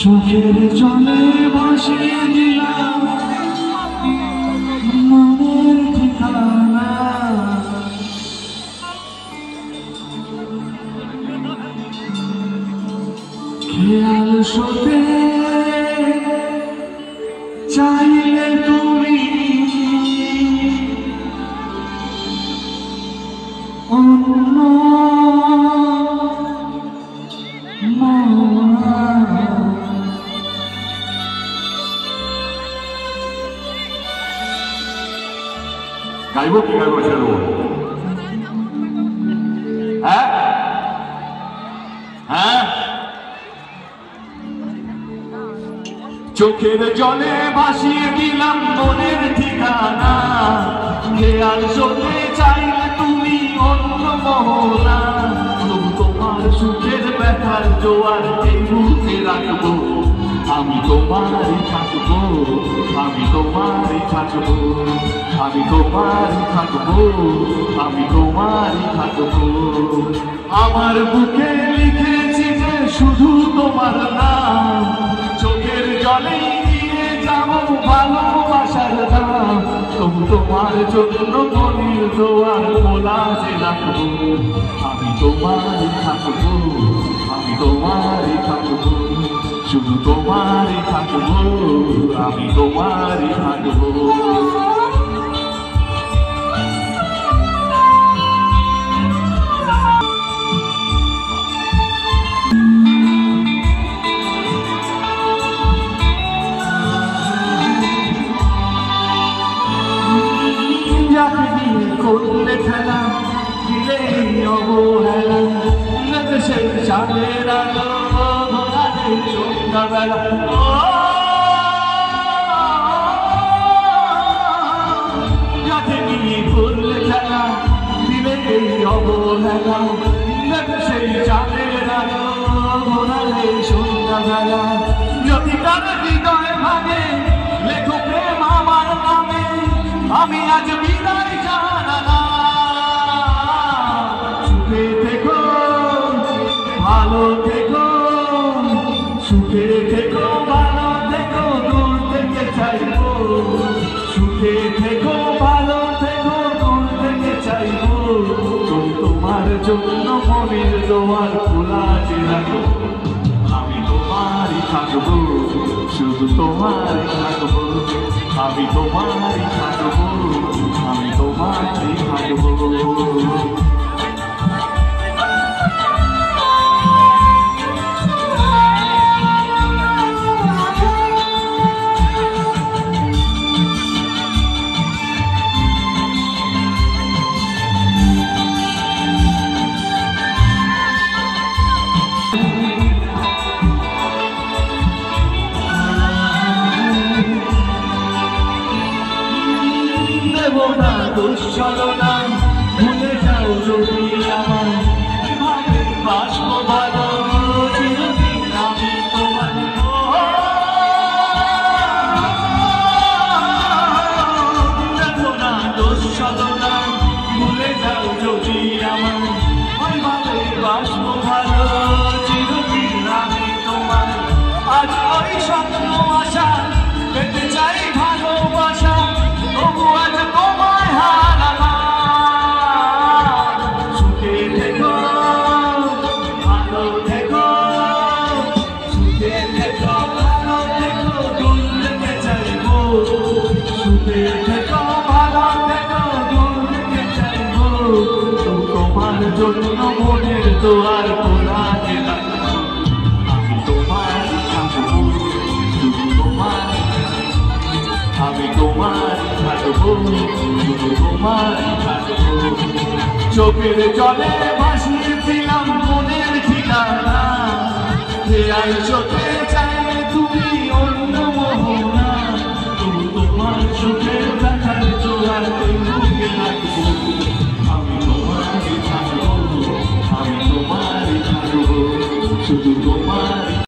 চোখের জলে ভাসিয়ে দিলাম মনের ঠিকানা, খেয়াল শোতে চাইলে তুমি অন্য গাইবো কি গাইবো সেরকম? হ্যাঁ হ্যাঁ, চোখের জলে ভাসিয়ে দিলাম মনের ঠিকানা, খেয়াল শোতে চাইলে তুমি অন্য মোহনা, তবু তোমার সুখের ব্যথার জোয়ার এই বুকে রাখবো, আমি তোমারই থাকবো, আমি তোমারই থাকবো, আমি তোমারই থাকবো, আমি তোমারই থাকবো। আমার বুকে লিখেছি যে শুধু তোমার নাম, চোখের জলে দিয়ে যাবো ভালোবাসার দাম, তবু তোমার জন্য মনের দোয়ার খোলা যে রাখবো, আমি তোমারই থাকবো, আমি তোমারই থাকবো, শুধু তোমারই থাকবো, আমি তোমারই থাকবো। করলে খেলা দিলে অবহেলা, সেই চাঁদের আলো ঘোরালে সন্ধ্যাবেলা, যাকে নিয়ে করলে খেলা দিলে অবহেলা, সেই চাঁদের আলো ঘোরালে সন্ধ্যাবেলা, যদি তার হৃদয় ভাঙে লেখো প্রেম আমার নামে, আমি আজ বিদায় জানালাম, সুখে থেকো ভালো থেকো, সুখে থেকো ভালো থেকো, দূর থেকে চাইবো, সুখে থেকো ভালো থেকো, দূর থেকে চাইবো, তোমার জন্য মনের দোয়ার খোলা যে রাখবো, আমি তোমারই থাকবো, শুধু তোমারই থাকবো, আমি তোমারই থাকবো, আমি তোমারই থাকবো। দুঃসরণা ভুলে যাও যদি আমার, ভাবে বাসবো ভালো চিরদিন আমি তোমার, দেখো না দুঃসরণা ভুলে যাও যদি আমার, ভাবে বাসবো ভালো চিরদিন আমি তোমার, আজ ওই স্বপ্ন আশা পেতে চাই ভালোবাসা, তবু আজ তোমায় হারালাম, সুখে থেকো ভালো থেকো, সুখে থেকো ভালো থেকো, দূর থেকে চাইবো, সুখে থেকো ভালো থেকো, দূর থেকে চাইবো, তোমার জন্য মনের দোয়ার খোলা যে রাখবো, আমি তোমারই থাকবো, শুধু তোমারই, আমি তোমারই থাকবো, শুধু তোমারই থাকবো, চোখের জলে ভাসিয়ে দিলাম মনের ঠিকানা, খেয়াল চোখে চাইলে তুমি অন্য মোহনা, তোমার চোখে